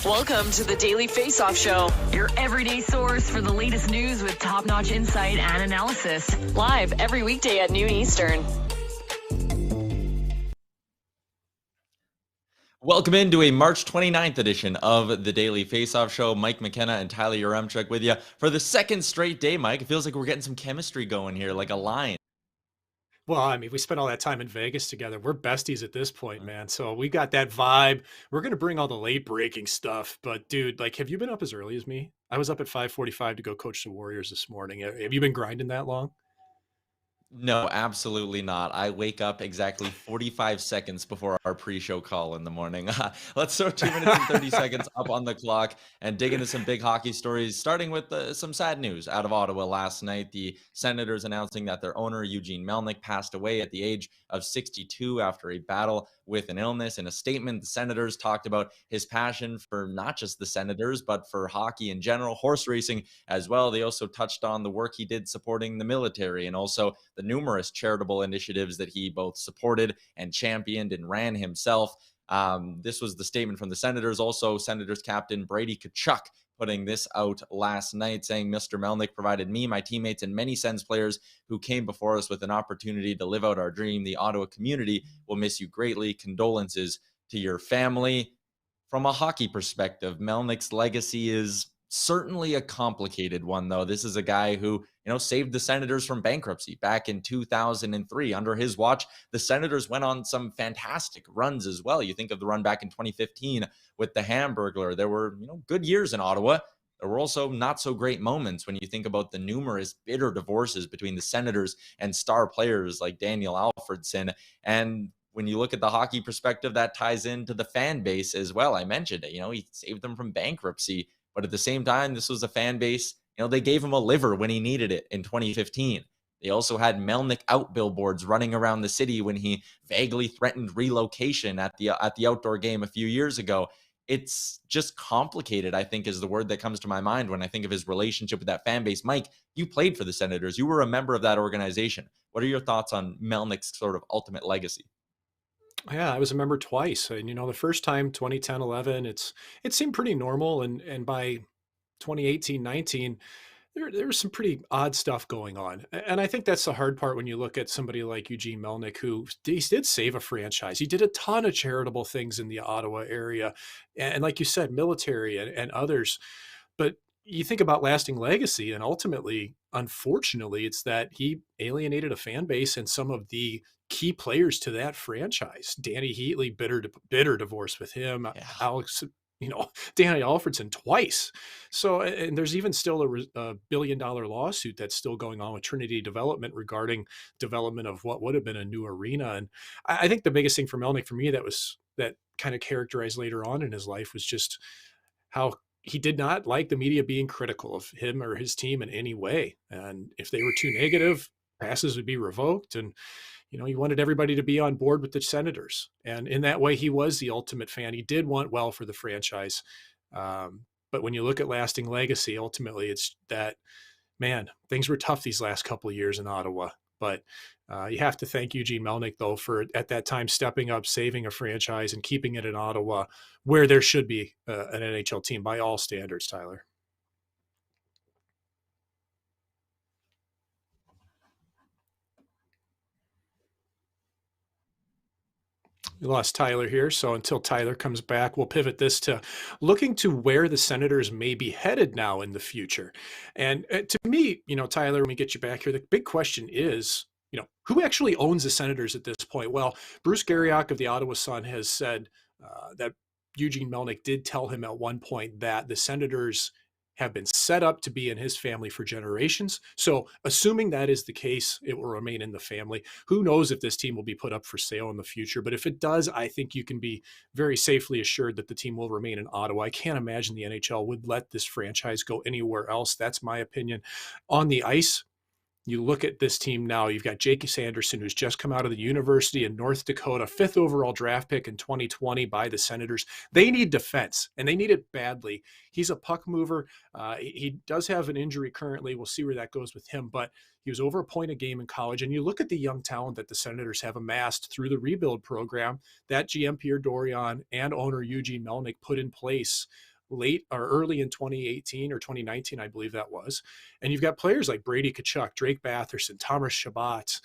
Welcome to the Daily Faceoff Show, your everyday source for the latest news with top-notch insight and analysis. Live every weekday at noon Eastern. Welcome into a March 29th edition of the Daily Faceoff Show. Mike McKenna and Tyler Yaremchuk with you for the second straight day, Mike. It feels like we're getting some chemistry going here, like a line. Well, I mean, we spent all that time in Vegas together. We're besties at this point, man. So we got that vibe. We're going to bring all the late breaking stuff. But dude, like, have you been up as early as me? I was up at 5:45 to go coach the Warriors this morning. Have you been grinding that long? No, absolutely not. I wake up exactly 45 seconds before our pre-show call in the morning. Let's throw 2 minutes and 30 seconds up on the clock and dig into some big hockey stories, starting with some sad news out of Ottawa last night. The Senators announcing that their owner, Eugene Melnyk, passed away at the age of 62 after a battle with an illness. In a statement, the Senators talked about his passion for not just the Senators, but for hockey in general, horse racing as well. They also touched on the work he did supporting the military and also the numerous charitable initiatives that he both supported and championed and ran himself. This was the statement from the Senators. Also, Senators captain Brady Tkachuk putting this out last night, saying Mr. Melnyk provided me, my teammates, and many Sens players who came before us with an opportunity to live out our dream. The Ottawa community will miss you greatly. Condolences to your family. From a hockey perspective, Melnyk's legacy is certainly a complicated one, though. This is a guy who, saved the Senators from bankruptcy back in 2003. Under his watch, the Senators went on some fantastic runs as well. You think of the run back in 2015 with the Hamburglar. There were, good years in Ottawa. There were also not so great moments when you think about the numerous bitter divorces between the Senators and star players like Daniel Alfredsson. And when you look at the hockey perspective, that ties into the fan base as well. I mentioned it, he saved them from bankruptcy. But at the same time, this was a fan base, they gave him a liver when he needed it in 2015. They also had Melnyk out billboards running around the city when he vaguely threatened relocation at the outdoor game a few years ago. It's just complicated, I think, is the word that comes to my mind when I think of his relationship with that fan base. Mike, you played for the Senators. You were a member of that organization. What are your thoughts on Melnyk's sort of ultimate legacy? Yeah, I was a member twice. And, the first time, 2010, 11, it seemed pretty normal. And by 2018, 19, there was some pretty odd stuff going on. And I think that's the hard part when you look at somebody like Eugene Melnyk, who he did save a franchise. He did a ton of charitable things in the Ottawa area. And like you said, military and others. But you think about lasting legacy, and ultimately, unfortunately, it's that he alienated a fan base and some of the key players to that franchise. Danny Heatley, bitter divorce with him. Yeah. Alex, Danny Alfredsson twice. So, and there's even still a billion-dollar lawsuit that's still going on with Trinity Development regarding development of what would have been a new arena. And I think the biggest thing for Melnyk, for me, that kind of characterized later on in his life was just how he did not like the media being critical of him or his team in any way. And if they were too negative, passes would be revoked. And, he wanted everybody to be on board with the Senators. And in that way, he was the ultimate fan. He did want well for the franchise. But when you look at lasting legacy, ultimately, it's that, man, things were tough these last couple of years in Ottawa. But you have to thank Eugene Melnyk, though, for at that time stepping up, saving a franchise, and keeping it in Ottawa, where there should be an NHL team by all standards, Tyler. We lost Tyler here, so until Tyler comes back, we'll pivot this to looking to where the Senators may be headed now in the future. And to me, Tyler, when we get you back here, the big question is, who actually owns the Senators at this point? Well, Bruce Garriock of the Ottawa Sun has said that Eugene Melnyk did tell him at one point that the Senators have been set up to be in his family for generations. So assuming that is the case, it will remain in the family. Who knows if this team will be put up for sale in the future, but if it does, I think you can be very safely assured that the team will remain in Ottawa. I can't imagine the NHL would let this franchise go anywhere else. That's my opinion. On the ice, you look at this team now, you've got Jake Sanderson, who's just come out of the University in North Dakota, 5th overall draft pick in 2020 by the Senators. They need defense, and they need it badly. He's a puck mover. He does have an injury currently. We'll see where that goes with him, but he was over a point a game in college. And you look at the young talent that the Senators have amassed through the rebuild program that GM Pierre Dorion and owner Eugene Melnyk put in place. late or early in 2018 or 2019, I believe that was. And you've got players like Brady Tkachuk, Drake Batherson, Thomas Chabot,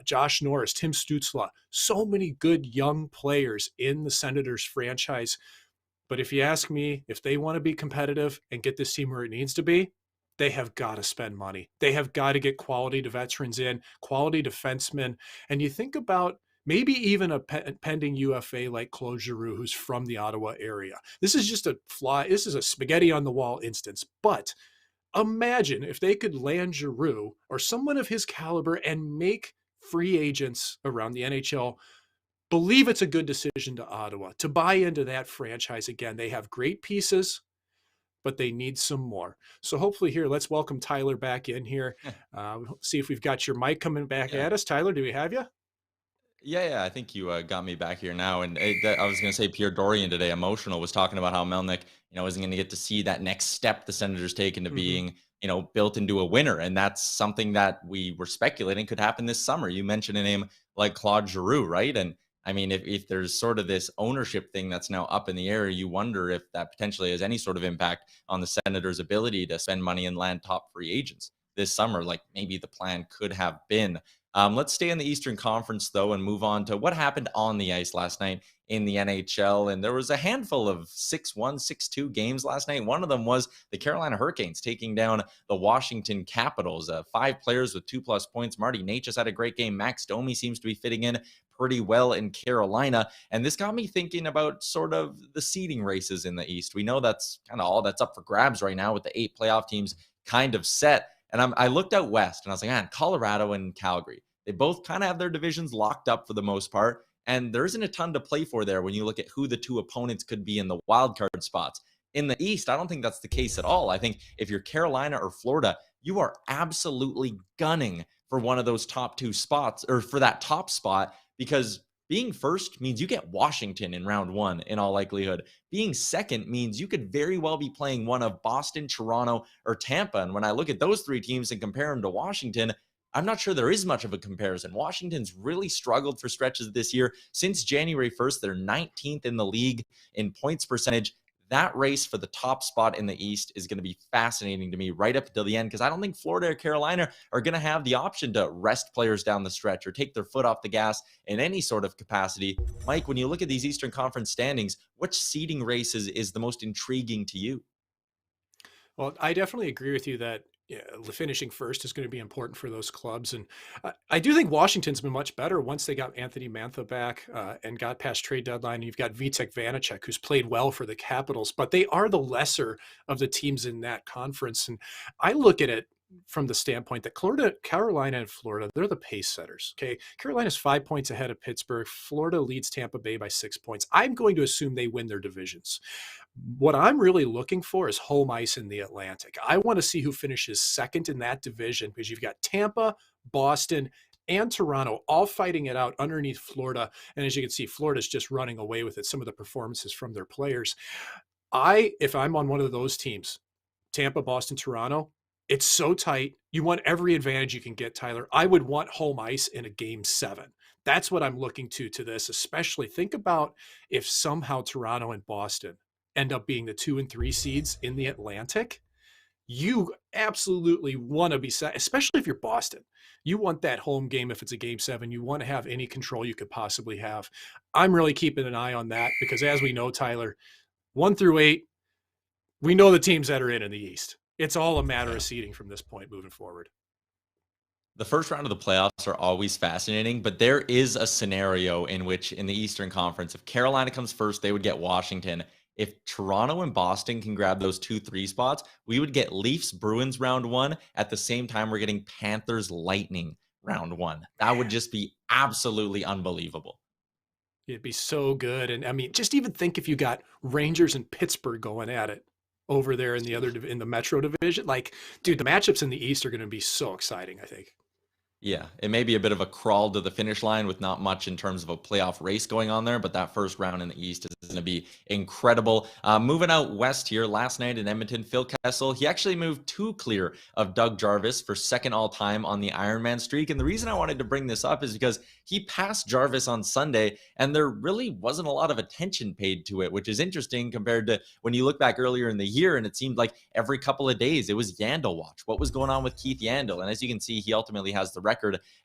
Josh Norris, Tim Stützle, so many good young players in the Senators franchise. But if you ask me, if they want to be competitive and get this team where it needs to be, they have got to spend money. They have got to get quality veterans in, quality defensemen. And you think about maybe even a pending UFA like Claude Giroux, who's from the Ottawa area. This is just this is a spaghetti on the wall instance. But imagine if they could land Giroux or someone of his caliber and make free agents around the NHL believe it's a good decision to Ottawa to buy into that franchise again. They have great pieces, but they need some more. So hopefully here, let's welcome Tyler back in here. See if we've got your mic coming back at us. Tyler, do we have you? Yeah, I think you got me back here now. And I was going to say Pierre Dorian today, emotional, was talking about how Melnyk, isn't going to get to see that next step the Senators take into being, built into a winner. And that's something that we were speculating could happen this summer. You mentioned a name like Claude Giroux, right? And I mean, if there's sort of this ownership thing that's now up in the air, you wonder if that potentially has any sort of impact on the Senators' ability to spend money and land top free agents this summer, like maybe the plan could have been. Let's stay in the Eastern Conference, though, and move on to what happened on the ice last night in the NHL. And there was a handful of 6-1, 6-2 games last night. One of them was the Carolina Hurricanes taking down the Washington Capitals. 5 players with 2+ points. Marty Necas had a great game. Max Domi seems to be fitting in pretty well in Carolina. And this got me thinking about sort of the seeding races in the East. We know that's kind of all that's up for grabs right now with the 8 playoff teams kind of set. And I looked out west and I was like, man, Colorado and Calgary, they both kind of have their divisions locked up for the most part. And there isn't a ton to play for there when you look at who the 2 opponents could be in the wild card spots. In the East, I don't think that's the case at all. I think if you're Carolina or Florida, you are absolutely gunning for one of those top 2 spots, or for that top spot, because being first means you get Washington in round 1 in all likelihood. Being second means you could very well be playing one of Boston, Toronto, or Tampa. And when I look at those 3 teams and compare them to Washington, I'm not sure there is much of a comparison. Washington's really struggled for stretches this year. Since January 1st, they're 19th in the league in points percentage. That race for the top spot in the East is going to be fascinating to me right up until the end, because I don't think Florida or Carolina are going to have the option to rest players down the stretch or take their foot off the gas in any sort of capacity. Mike, when you look at these Eastern Conference standings, which seeding race is the most intriguing to you? Well, I definitely agree with you that finishing first is going to be important for those clubs. And I do think Washington's been much better once they got Anthony Mantha back and got past trade deadline. And you've got Vitek Vanacek, who's played well for the Capitals, but they are the lesser of the teams in that conference. And I look at it from the standpoint that Carolina and Florida, they're the pace setters. Okay. Carolina's 5 points ahead of Pittsburgh. Florida leads Tampa Bay by 6 points. I'm going to assume they win their divisions. What I'm really looking for is home ice in the Atlantic. I want to see who finishes second in that division, because you've got Tampa, Boston, and Toronto all fighting it out underneath Florida. And as you can see, Florida's just running away with it. Some of the performances from their players. If I'm on one of those teams, Tampa, Boston, Toronto, it's so tight. You want every advantage you can get, Tyler. I would want home ice in a game 7. That's what I'm looking to this, especially think about if somehow Toronto and Boston end up being the 2 and 3 seeds in the Atlantic. You absolutely want to be set, especially if you're Boston. You want that home game. If it's a game 7, you want to have any control you could possibly have. I'm really keeping an eye on that, because as we know, Tyler, 1 through 8, we know the teams that are in the East. It's all a matter of seeding from this point moving forward. The first round of the playoffs are always fascinating, but there is a scenario in which in the Eastern Conference, if Carolina comes first, they would get Washington. If Toronto and Boston can grab those 2-3 spots, we would get Leafs Bruins round 1. At the same time, we're getting Panthers Lightning round 1. That would just be absolutely unbelievable. It'd be so good. And I mean, just even think if you got Rangers and Pittsburgh going at it over there in the Metro division. Like, dude, the matchups in the East are going to be so exciting, I think. Yeah, it may be a bit of a crawl to the finish line with not much in terms of a playoff race going on there, but that first round in the East is going to be incredible. Moving out west here, last night in Edmonton, Phil Kessel, he actually moved 2 clear of Doug Jarvis for second all time on the Ironman streak. And the reason I wanted to bring this up is because he passed Jarvis on Sunday, and there really wasn't a lot of attention paid to it, which is interesting compared to when you look back earlier in the year, and it seemed like every couple of days it was Yandel watch. What was going on with Keith Yandel? And as you can see, he ultimately has the record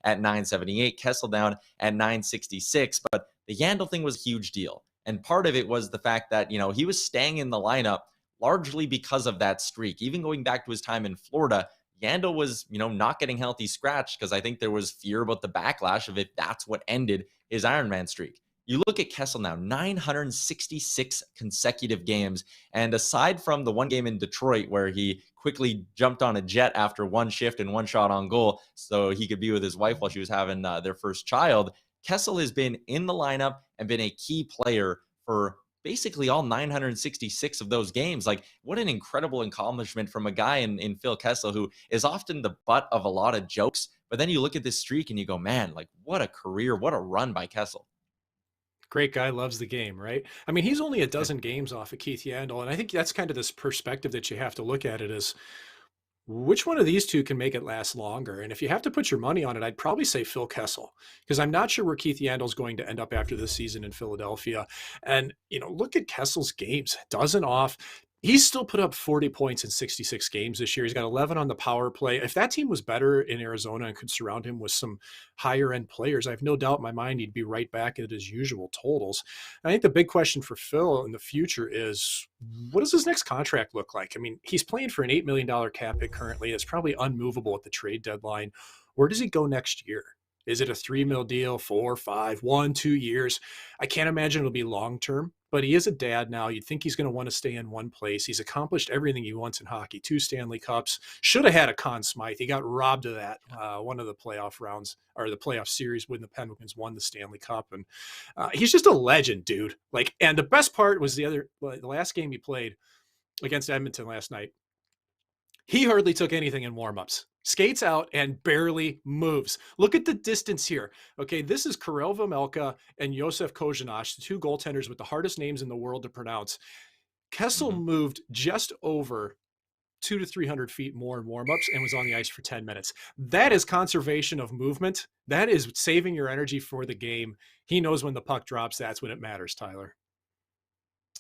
at 978, Kessel down at 966. But the Yandel thing was a huge deal. And part of it was the fact that, he was staying in the lineup largely because of that streak. Even going back to his time in Florida, Yandel was, not getting healthy scratch because I think there was fear about the backlash of if that's what ended his Ironman streak. You look at Kessel now, 966 consecutive games. And aside from the one game in Detroit where he quickly jumped on a jet after one shift and one shot on goal so he could be with his wife while she was having their first child, Kessel has been in the lineup and been a key player for basically all 966 of those games. Like, what an incredible accomplishment from a guy in Phil Kessel, who is often the butt of a lot of jokes. But then you look at this streak and you go, man, like, what a career, what a run by Kessel. Great guy, loves the game, right? I mean, he's only a dozen games off of Keith Yandel, and I think that's kind of this perspective that you have to look at it as, which one of these two can make it last longer? And if you have to put your money on it, I'd probably say Phil Kessel, because I'm not sure where Keith Yandel's going to end up after this season in Philadelphia. And, look at Kessel's games, dozen off. He's still put up 40 points in 66 games this year. He's got 11 on the power play. If that team was better in Arizona and could surround him with some higher end players, I have no doubt in my mind he'd be right back at his usual totals. And I think the big question for Phil in the future is, what does his next contract look like? I mean, he's playing for an $8 million cap hit currently. It's probably unmovable at the trade deadline. Where does he go next year? Is it a $3 million deal, 4, 5, 1, 2 years? I can't imagine it'll be long-term, but he is a dad now. You'd think he's going to want to stay in one place. He's accomplished everything he wants in hockey. 2 Stanley Cups. Should have had a Conn Smythe. He got robbed of that. One of the playoff rounds or the playoff series when the Penguins won the Stanley Cup. And he's just a legend, dude. And the best part was the last game he played against Edmonton last night. He hardly took anything in warmups. Skates out and barely moves. Look at the distance here. Okay, this is Karel Vejmelka and Josef Kozhinash, the 2 goaltenders with the hardest names in the world to pronounce. Kessel moved just over 200 to 300 feet more in warmups and was on the ice for 10 minutes. That is conservation of movement. That is saving your energy for the game. He knows when the puck drops, that's when it matters, Tyler.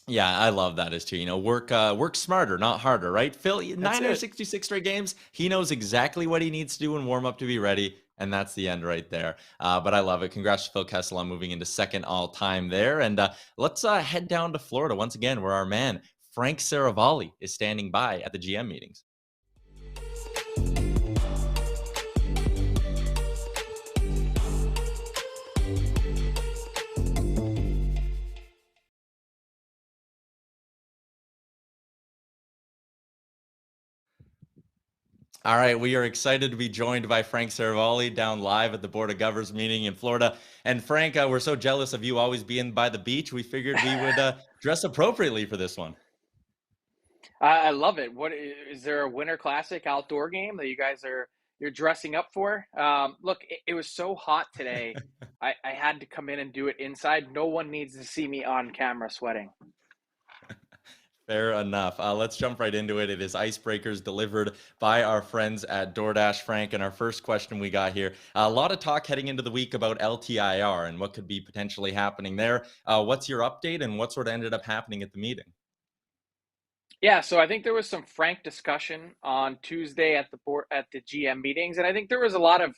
Yeah, I love that as too. Work smarter, not harder, right? Phil, 966 straight games. He knows exactly what he needs to do in warm up to be ready, and that's the end right there. But I love it. Congrats to Phil Kessel on moving into second all time there. And let's head down to Florida once again, where our man Frank Seravalli is standing by at the GM meetings. All right, we are excited to be joined by Frank Seravalli down live at the Board of Governors meeting in Florida. And Frank, we're so jealous of you always being by the beach. We figured we would dress appropriately for this one. I love it. What is there a Winter Classic outdoor game that you're dressing up for? Look, it was so hot today. I had to come in and do it inside. No one needs to see me on camera sweating. Fair enough. Let's jump right into it. It is icebreakers delivered by our friends at DoorDash, Frank. And our first question we got here, a lot of talk heading into the week about LTIR and what could be potentially happening there. What's your update and what sort of ended up happening at the meeting? Yeah, so I think there was some frank discussion on Tuesday at the GM meetings, and I think there was a lot of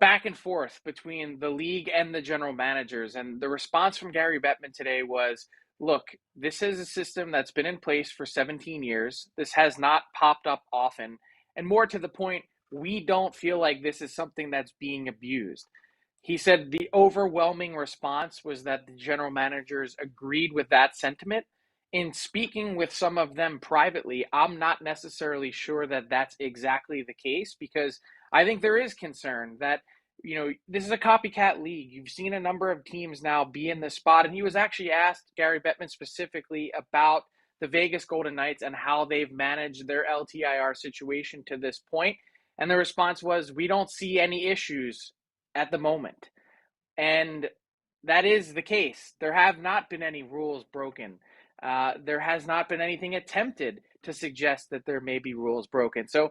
back and forth between the league and the general managers. And the response from Gary Bettman today was, look, this is a system that's been in place for 17 years. This has not popped up often. And more to the point, we don't feel like this is something that's being abused. He said the overwhelming response was that the general managers agreed with that sentiment. In speaking with some of them privately, I'm not necessarily sure that that's exactly the case, because I think there is concern that, this is a copycat league. You've seen a number of teams now be in this spot. And he was actually asked, Gary Bettman specifically, about the Vegas Golden Knights and how they've managed their LTIR situation to this point. And the response was, we don't see any issues at the moment. And that is the case. There have not been any rules broken. There has not been anything attempted to suggest that there may be rules broken. So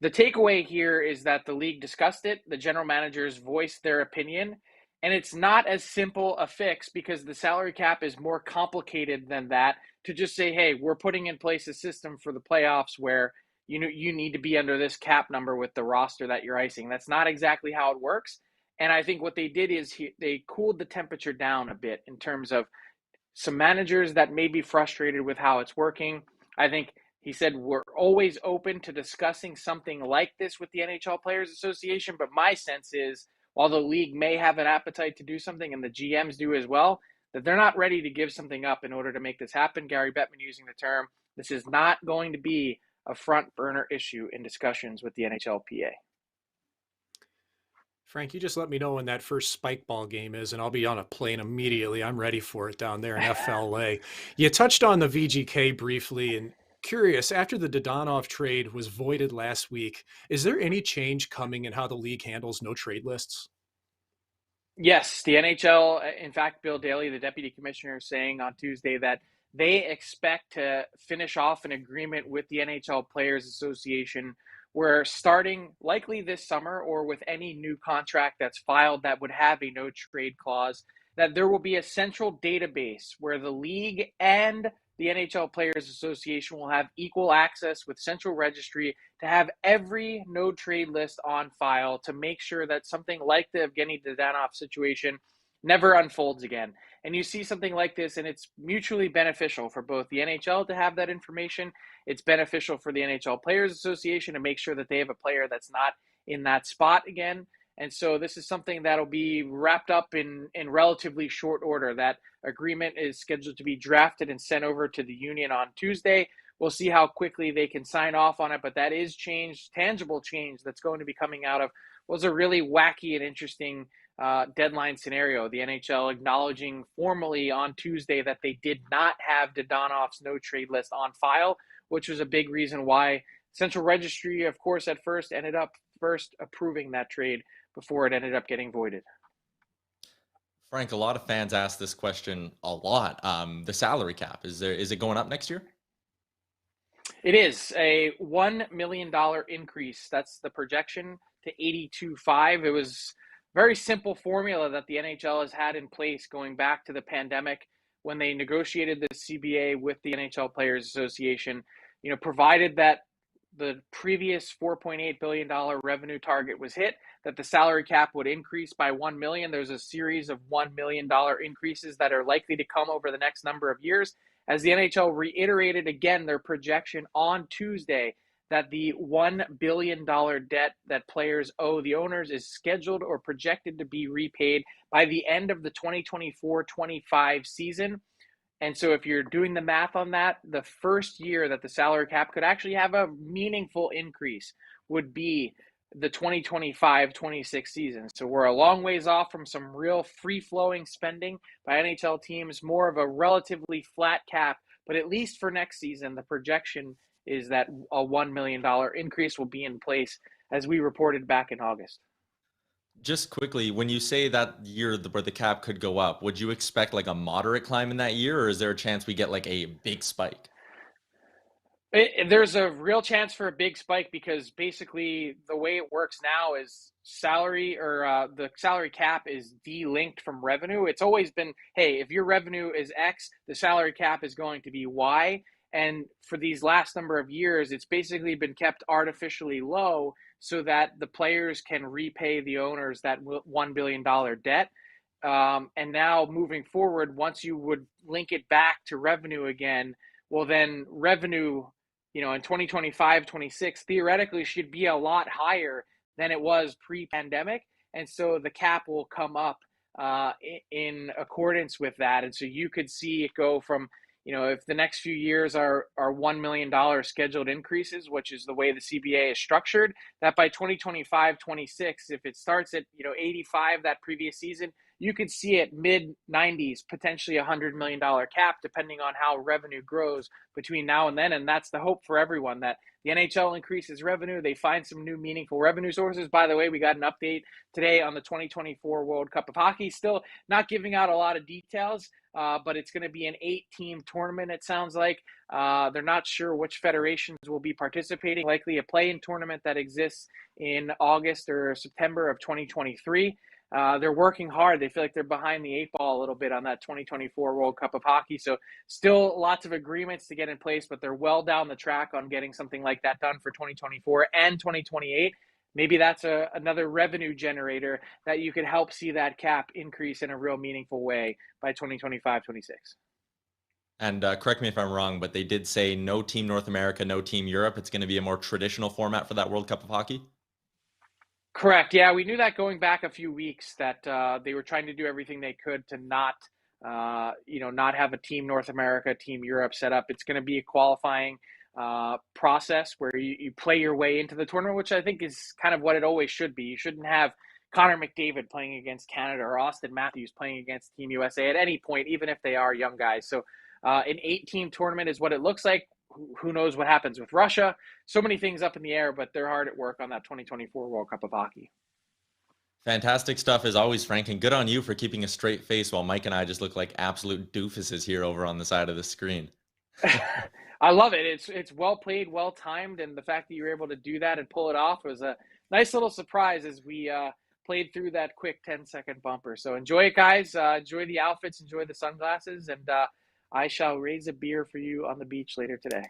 the takeaway here is that the league discussed it, the general managers voiced their opinion, and it's not as simple a fix because the salary cap is more complicated than that to just say, hey, we're putting in place a system for the playoffs where you need to be under this cap number with the roster that you're icing. That's not exactly how it works. And I think what they did is they cooled the temperature down a bit in terms of some managers that may be frustrated with how it's working. I think he said we're always open to discussing something like this with the NHL Players Association, but my sense is while the league may have an appetite to do something and the GMs do as well, that they're not ready to give something up in order to make this happen. Gary Bettman using the term, this is not going to be a front burner issue in discussions with the NHLPA. Frank, you just let me know when that first spike ball game is, and I'll be on a plane immediately. I'm ready for it down there in FLA. You touched on the VGK briefly, and curious, after the Dadonov trade was voided last week, is there any change coming in how the league handles no trade lists? Yes, the NHL, in fact, Bill Daly, the deputy commissioner, saying on Tuesday that they expect to finish off an agreement with the NHL Players Association where starting likely this summer or with any new contract that's filed that would have a no trade clause, that there will be a central database where the league and the NHL Players Association will have equal access with central registry to have every no trade list on file to make sure that something like the Evgeny Dadonov situation never unfolds again. And you see something like this, and it's mutually beneficial for both the NHL to have that information. It's beneficial for the NHL Players Association to make sure that they have a player that's not in that spot again. And so this is something that'll be wrapped up in relatively short order. That agreement is scheduled to be drafted and sent over to the union on Tuesday. We'll see how quickly they can sign off on it, but that is change, tangible change that's going to be coming out of what was a really wacky and interesting deadline scenario. The NHL acknowledging formally on Tuesday that they did not have Dadonov's no trade list on file, which was a big reason why Central Registry, of course, at first ended up approving that trade before it ended up getting voided. Frank, a lot of fans ask this question a lot. The salary cap, is it going up next year? It is a $1 million increase. That's the projection to 82.5. It was very simple formula that the NHL has had in place going back to the pandemic when they negotiated the CBA with the NHL Players Association, provided that the previous $4.8 billion revenue target was hit, that the salary cap would increase by $1 million. There's a series of $1 million increases that are likely to come over the next number of years. As the NHL reiterated again their projection on Tuesday that the $1 billion debt that players owe the owners is scheduled or projected to be repaid by the end of the 2024-25 season. And so if you're doing the math on that, the first year that the salary cap could actually have a meaningful increase would be the 2025-26 season. So we're a long ways off from some real free-flowing spending by NHL teams, more of a relatively flat cap. But at least for next season, the projection is that a $1 million increase will be in place, as we reported back in August. Just quickly, when you say that year where the cap could go up, would you expect like a moderate climb in that year, or is there a chance we get like a big spike? There's a real chance for a big spike because basically the way it works now is the salary cap is de-linked from revenue. It's always been, hey, if your revenue is X, the salary cap is going to be Y. And for these last number of years, it's basically been kept artificially low so that the players can repay the owners that $1 billion debt. And now moving forward, once you would link it back to revenue again, well, then revenue, in 2025-26, theoretically should be a lot higher than it was pre-pandemic. And so the cap will come up in accordance with that. And so you could see it go from, if the next few years are $1 million scheduled increases, which is the way the CBA is structured, that by 2025-26, if it starts at, 85 that previous season, you could see it mid 90s, potentially $100 million cap, depending on how revenue grows between now and then. And that's the hope for everyone, that the NHL increases revenue. They find some new meaningful revenue sources. By the way, we got an update today on the 2024 World Cup of Hockey. Still not giving out a lot of details, but it's going to be an 8-team tournament, it sounds like. They're not sure which federations will be participating, likely a play-in tournament that exists in August or September of 2023. They're working hard. They feel like they're behind the 8 ball a little bit on that 2024 World Cup of Hockey. So still lots of agreements to get in place, but they're well down the track on getting something like that done for 2024 and 2028. Maybe that's another revenue generator that you could help see that cap increase in a real meaningful way by 2025-26. And correct me if I'm wrong, but they did say no Team North America, no Team Europe. It's going to be a more traditional format for that World Cup of Hockey? Correct. Yeah, we knew that going back a few weeks, that they were trying to do everything they could to not have a Team North America, Team Europe set up. It's going to be a qualifying process where you play your way into the tournament, which I think is kind of what it always should be. You shouldn't have Connor McDavid playing against Canada or Austin Matthews playing against Team USA at any point, even if they are young guys. So an 8-team tournament is what it looks like. Who knows what happens with Russia? So many things up in the air, but they're hard at work on that 2024 World Cup of Hockey. Fantastic stuff as always, Frank, and good on you for keeping a straight face while Mike and I just look like absolute doofuses here over on the side of the screen. I love it. It's well played, well timed, and the fact that you were able to do that and pull it off was a nice little surprise as we played through that quick 10-second bumper. So enjoy it, guys. Enjoy the outfits, enjoy the sunglasses, and I shall raise a beer for you on the beach later today.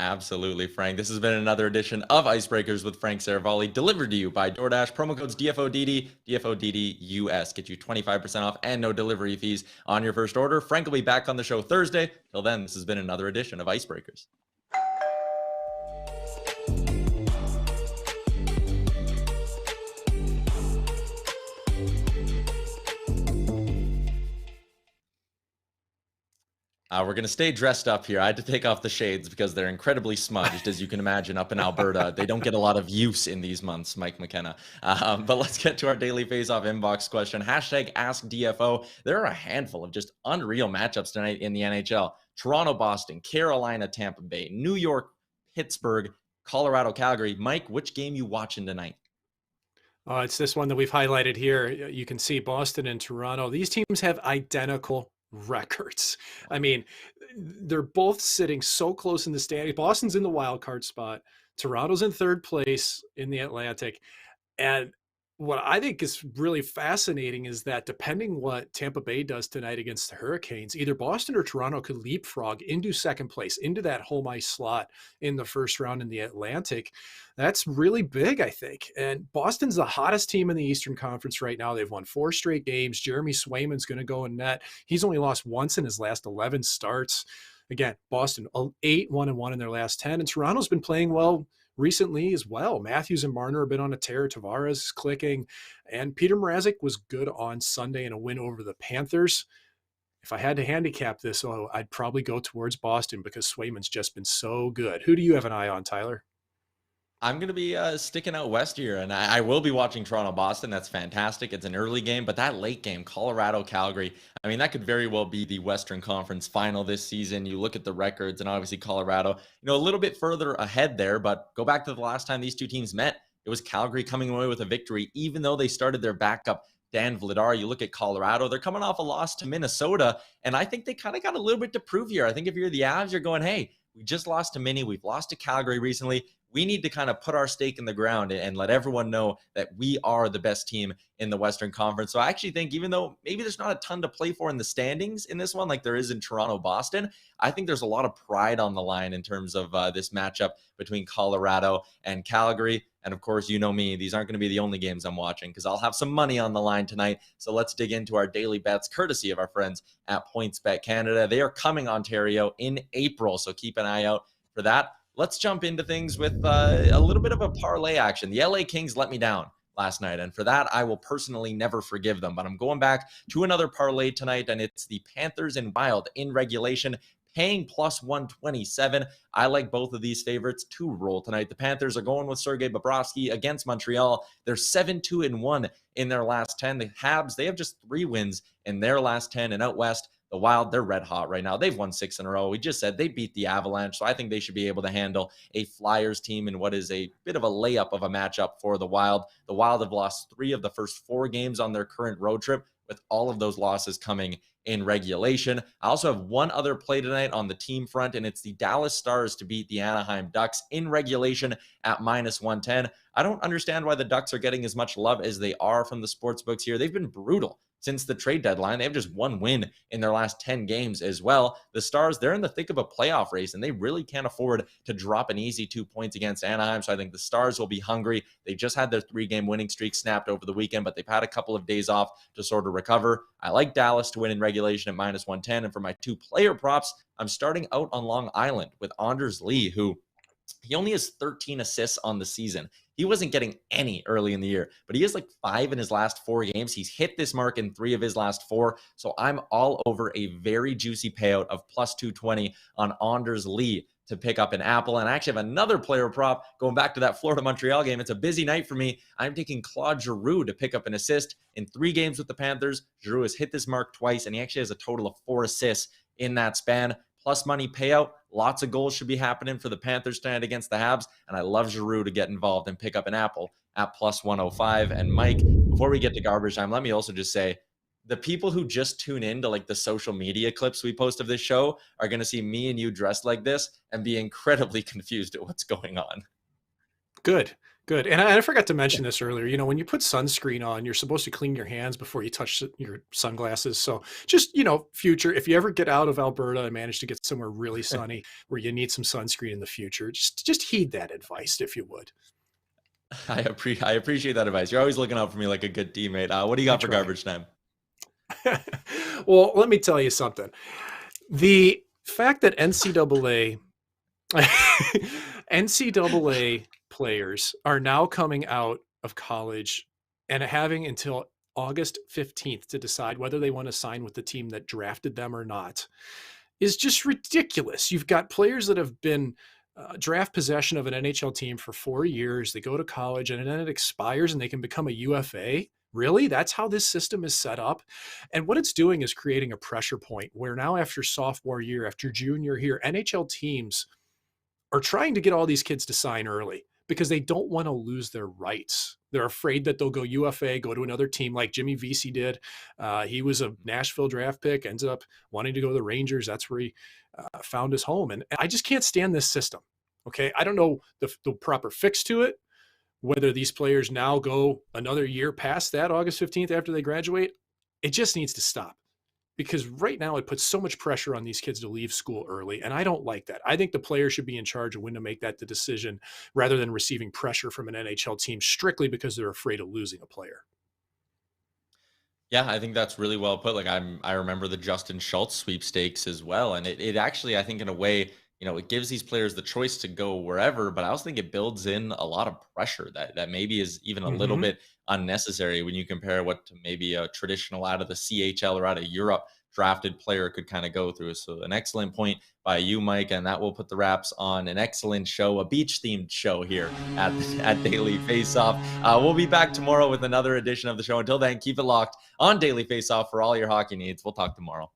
Absolutely, Frank. This has been another edition of Icebreakers with Frank Seravalli, delivered to you by DoorDash. Promo codes DFODD, DFODDUS. Get you 25% off and no delivery fees on your first order. Frank will be back on the show Thursday. Till then, this has been another edition of Icebreakers. We're going to stay dressed up here. I had to take off the shades because they're incredibly smudged, as you can imagine, up in Alberta. They don't get a lot of use in these months, Mike McKenna. But let's get to our daily face-off inbox question. Hashtag AskDFO. There are a handful of just unreal matchups tonight in the NHL. Toronto, Boston, Carolina, Tampa Bay, New York, Pittsburgh, Colorado, Calgary. Mike, which game you watching tonight? It's this one that we've highlighted here. You can see Boston and Toronto. These teams have identical records. I mean, they're both sitting so close in the standings. Boston's in the wild card spot. Toronto's in third place in the Atlantic. And what I think is really fascinating is that depending what Tampa Bay does tonight against the Hurricanes, either Boston or Toronto could leapfrog into second place, into that home ice slot in the first round in the Atlantic. That's really big, I think. And Boston's the hottest team in the Eastern Conference right now. They've won 4 straight games. Jeremy Swayman's going to go in net. He's only lost once in his last 11 starts. Again, Boston 8-1-1 in their last 10. And Toronto's been playing well recently as well. Matthews and Marner have been on a tear. Tavares is clicking. And Peter Mrazek was good on Sunday in a win over the Panthers. If I had to handicap this, I'd probably go towards Boston because Swayman's just been so good. Who do you have an eye on, Tyler? I'm going to be sticking out west here, and I will be watching Toronto-Boston. That's fantastic. It's an early game, but that late game, Colorado-Calgary, I mean, that could very well be the Western Conference final this season. You look at the records, and obviously Colorado, a little bit further ahead there, but go back to the last time these two teams met. It was Calgary coming away with a victory, even though they started their backup, Dan Vladar. You look at Colorado, they're coming off a loss to Minnesota, and I think they kind of got a little bit to prove here. I think if you're the Avs, you're going, hey, we just lost to Minnie. We've lost to Calgary recently. We need to kind of put our stake in the ground and let everyone know that we are the best team in the Western Conference. So I actually think even though maybe there's not a ton to play for in the standings in this one, like there is in Toronto-Boston, I think there's a lot of pride on the line in terms of this matchup between Colorado and Calgary. And of course, you know me, these aren't going to be the only games I'm watching because I'll have some money on the line tonight. So let's dig into our daily bets, courtesy of our friends at PointsBet Canada. They are coming Ontario in April, so keep an eye out for that. Let's jump into things with a little bit of a parlay action. The LA Kings let me down last night, and for that, I will personally never forgive them. But I'm going back to another parlay tonight, and it's the Panthers and Wild in regulation. paying plus 127. I like both of these favorites to roll tonight. The Panthers are going with Sergei Bobrovsky against Montreal. They're 7-2-1 in their last 10. The Habs, they have just 3 wins in their last 10. And out west, the Wild, they're red hot right now. They've won 6 in a row. We just said they beat the Avalanche, so I think they should be able to handle a Flyers team in what is a bit of a layup of a matchup for the Wild. The Wild have lost 3 of the first 4 games on their current road trip, with all of those losses coming in regulation. I also have one other play tonight on the team front, and it's the Dallas Stars to beat the Anaheim Ducks in regulation at minus 110. I don't understand why the Ducks are getting as much love as they are from the sportsbooks here. They've been brutal since the trade deadline. They have just 1 win in their last 10 games as well. The Stars, they're in the thick of a playoff race, and they really can't afford to drop an easy 2 points against Anaheim. So I think the Stars will be hungry. They just had their 3-game winning streak snapped over the weekend, but they've had a couple of days off to sort of recover. I like Dallas to win in regulation at minus 110. And for my 2 player props, I'm starting out on Long Island with Anders Lee, who he only has 13 assists on the season. He wasn't getting any early in the year, but he has like 5 in his last 4 games. He's hit this mark in 3 of his last 4. So I'm all over a very juicy payout of plus 220 on Anders Lee to pick up an apple. And I actually have another player prop going back to that Florida-Montreal game. It's a busy night for me. I'm taking Claude Giroux to pick up an assist in 3 games with the Panthers. Giroux has hit this mark twice, and he actually has a total of 4 assists in that span. Plus money payout. Lots of goals should be happening for the Panthers tonight against the Habs. And I love Giroux to get involved and pick up an apple at plus 105. And Mike, before we get to garbage time, let me also just say, the people who just tune in to like the social media clips we post of this show are going to see me and you dressed like this and be incredibly confused at what's going on. Good. And I forgot to mention this earlier. You know, when you put sunscreen on, you're supposed to clean your hands before you touch your sunglasses. So just, future, if you ever get out of Alberta and manage to get somewhere really sunny where you need some sunscreen in the future, just heed that advice, if you would. I appreciate that advice. You're always looking out for me like a good teammate. What do you got for garbage time? Well, let me tell you something. The fact that NCAA players are now coming out of college and having until August 15th to decide whether they want to sign with the team that drafted them or not is just ridiculous. You've got players that have been draft possession of an NHL team for 4 years. They go to college and then it expires and they can become a UFA. Really? That's how this system is set up? And what it's doing is creating a pressure point where now after sophomore year, after junior year, NHL teams are trying to get all these kids to sign early because they don't want to lose their rights. They're afraid that they'll go UFA, go to another team like Jimmy Vesey did. He was a Nashville draft pick, ended up wanting to go to the Rangers. That's where he found his home. And I just can't stand this system. Okay. I don't know the proper fix to it, whether these players now go another year past that August 15th after they graduate. It just needs to stop. Because right now it puts so much pressure on these kids to leave school early. And I don't like that. I think the player should be in charge of when to make that decision rather than receiving pressure from an NHL team strictly because they're afraid of losing a player. Yeah, I think that's really well put. Like I remember the Justin Schultz sweepstakes as well. And it actually, I think in a way, it gives these players the choice to go wherever, but I also think it builds in a lot of pressure that maybe is even a little bit unnecessary when you compare what to maybe a traditional out of the CHL or out of Europe drafted player could kind of go through. So an excellent point by you, Mike, and that will put the wraps on an excellent show, a beach-themed show here at Daily Faceoff. We'll be back tomorrow with another edition of the show. Until then, keep it locked on Daily Faceoff for all your hockey needs. We'll talk tomorrow.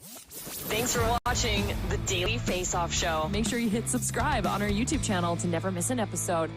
Thanks for watching the Daily Faceoff Show. Make sure you hit subscribe on our YouTube channel to never miss an episode.